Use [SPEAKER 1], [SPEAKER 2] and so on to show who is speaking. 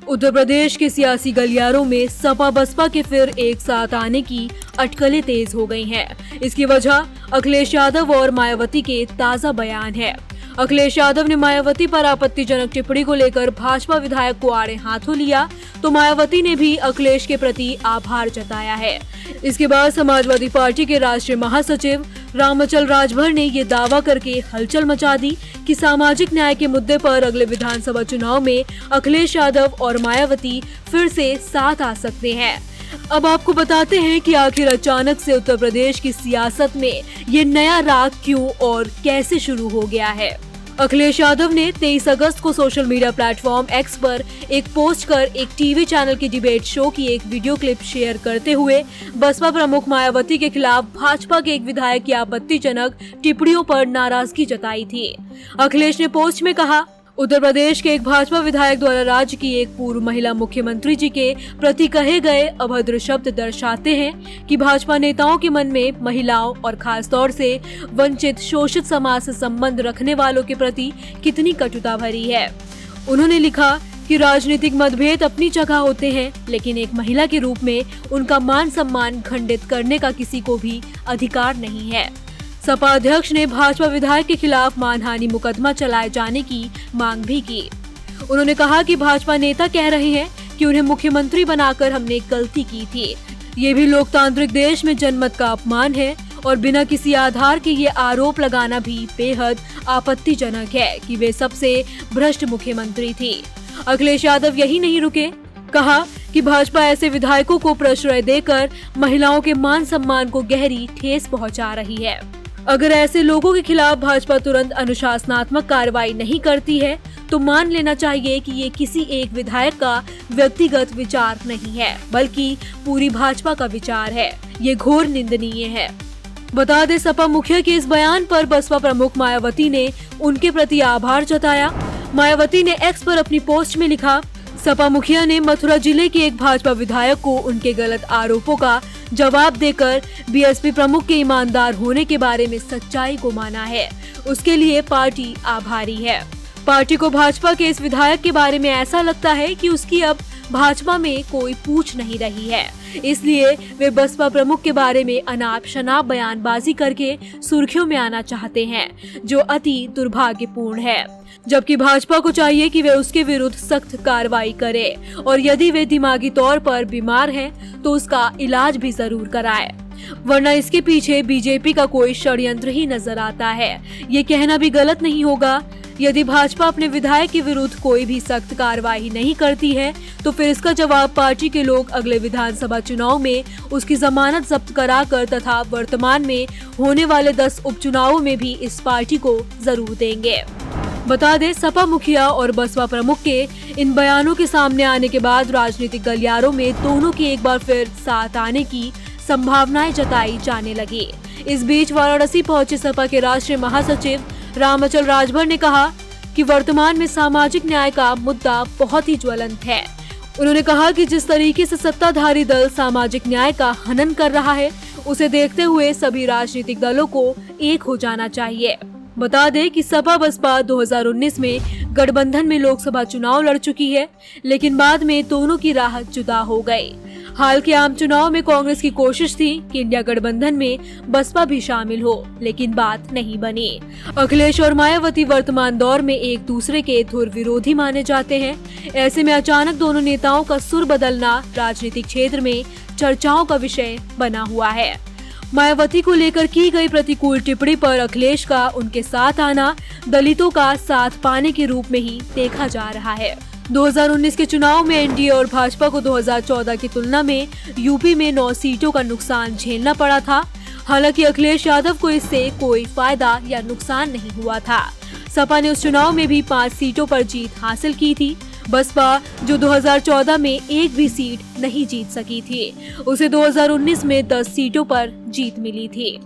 [SPEAKER 1] उत्तर प्रदेश के सियासी गलियारों में सपा बसपा के फिर एक साथ आने की अटकलें तेज हो गई हैं। इसकी वजह अखिलेश यादव और मायावती के ताजा बयान है। अखिलेश यादव ने मायावती पर आपत्तिजनक टिप्पणी को लेकर भाजपा विधायक को आड़े हाथों लिया, तो मायावती ने भी अखिलेश के प्रति आभार जताया है। इसके बाद समाजवादी पार्टी के राष्ट्रीय महासचिव रामचल राजभर ने ये दावा करके हलचल मचा दी कि सामाजिक न्याय के मुद्दे पर अगले विधानसभा चुनाव में अखिलेश यादव और मायावती फिर से साथ आ सकते हैं। अब आपको बताते हैं कि आखिर अचानक से उत्तर प्रदेश की सियासत में ये नया राग क्यों और कैसे शुरू हो गया है। अखिलेश यादव ने 23 अगस्त को सोशल मीडिया प्लेटफॉर्म एक्स पर एक पोस्ट कर एक टीवी चैनल की डिबेट शो की एक वीडियो क्लिप शेयर करते हुए बसपा प्रमुख मायावती के खिलाफ भाजपा के एक विधायक की आपत्तिजनक टिप्पणियों पर नाराजगी जताई थी। अखिलेश ने पोस्ट में कहा, उत्तर प्रदेश के एक भाजपा विधायक द्वारा राज्य की एक पूर्व महिला मुख्यमंत्री जी के प्रति कहे गए अभद्र शब्द दर्शाते हैं कि भाजपा नेताओं के मन में महिलाओं और खास तौर से वंचित शोषित समाज से संबंध रखने वालों के प्रति कितनी कटुता भरी है। उन्होंने लिखा कि राजनीतिक मतभेद अपनी जगह होते हैं, लेकिन एक महिला के रूप में उनका मान सम्मान खंडित करने का किसी को भी अधिकार नहीं है। सपा अध्यक्ष ने भाजपा विधायक के खिलाफ मानहानि मुकदमा चलाए जाने की मांग भी की। उन्होंने कहा कि भाजपा नेता कह रहे हैं कि उन्हें मुख्यमंत्री बनाकर हमने गलती की थी। ये भी लोकतांत्रिक देश में जनमत का अपमान है और बिना किसी आधार के ये आरोप लगाना भी बेहद आपत्तिजनक है कि वे सबसे भ्रष्ट मुख्यमंत्री थी। अखिलेश यादव यही नहीं रुके, कहा कि भाजपा ऐसे विधायकों को प्रश्रय देकर महिलाओं के मान सम्मान को गहरी ठेस पहुंचा रही है। अगर ऐसे लोगों के खिलाफ भाजपा तुरंत अनुशासनात्मक कार्रवाई नहीं करती है तो मान लेना चाहिए कि ये किसी एक विधायक का व्यक्तिगत विचार नहीं है, बल्कि पूरी भाजपा का विचार है। ये घोर निंदनीय है। बता दें, सपा मुखिया के इस बयान पर बसपा प्रमुख मायावती ने उनके प्रति आभार जताया। मायावती ने एक्स पर अपनी पोस्ट में लिखा, सपा मुखिया ने मथुरा जिले के एक भाजपा विधायक को उनके गलत आरोपों का जवाब देकर बीएसपी प्रमुख के ईमानदार होने के बारे में सच्चाई को माना है। उसके लिए पार्टी आभारी है। पार्टी को भाजपा के इस विधायक के बारे में ऐसा लगता है कि उसकी अब भाजपा में कोई पूछ नहीं रही है, इसलिए वे बसपा प्रमुख के बारे में अनाप शनाप बयानबाजी करके सुर्खियों में आना चाहते हैं, जो अति दुर्भाग्यपूर्ण है। जबकि भाजपा को चाहिए कि वे उसके विरुद्ध सख्त कार्रवाई करे और यदि वे दिमागी तौर पर बीमार हैं तो उसका इलाज भी जरूर कराए, वरना इसके पीछे बीजेपी का कोई षड्यंत्र ही नजर आता है। ये कहना भी गलत नहीं होगा। यदि भाजपा अपने विधायक के विरुद्ध कोई भी सख्त कार्रवाई नहीं करती है तो फिर इसका जवाब पार्टी के लोग अगले विधानसभा चुनाव में उसकी जमानत जब्त कराकर तथा वर्तमान में होने वाले 10 उपचुनावों में भी इस पार्टी को जरूर देंगे। बता दें, सपा मुखिया और बसपा प्रमुख के इन बयानों के सामने आने के बाद राजनीतिक गलियारों में दोनों की एक बार फिर साथ आने की संभावनाएं जताई जाने लगी। इस बीच वाराणसी पहुंचे सपा के राष्ट्रीय महासचिव रामचल राजभर ने कहा कि वर्तमान में सामाजिक न्याय का मुद्दा बहुत ही ज्वलंत है। उन्होंने कहा कि जिस तरीके से सत्ताधारी दल सामाजिक न्याय का हनन कर रहा है, उसे देखते हुए सभी राजनीतिक दलों को एक हो जाना चाहिए। बता दें कि सपा बसपा 2019 में गठबंधन में लोकसभा चुनाव लड़ चुकी है, लेकिन बाद में दोनों की राह जुदा हो गई। हाल के आम चुनाव में कांग्रेस की कोशिश थी कि इंडिया गठबंधन में बसपा भी शामिल हो, लेकिन बात नहीं बनी। अखिलेश और मायावती वर्तमान दौर में एक दूसरे के धुर विरोधी माने जाते हैं। ऐसे में अचानक दोनों नेताओं का सुर बदलना राजनीतिक क्षेत्र में चर्चाओं का विषय बना हुआ है। मायावती को लेकर की गई प्रतिकूल टिप्पणी पर अखिलेश का उनके साथ आना दलितों का साथ पाने के रूप में ही देखा जा रहा है। 2019 के चुनाव में एनडीए और भाजपा को 2014 की तुलना में यूपी में 9 सीटों का नुकसान झेलना पड़ा था। हालांकि अखिलेश यादव को इससे कोई फायदा या नुकसान नहीं हुआ था। सपा ने उस चुनाव में भी 5 सीटों पर जीत हासिल की थी। बसपा, जो 2014 में एक भी सीट नहीं जीत सकी थी, उसे 2019 में 10 सीटों पर जीत मिली थी।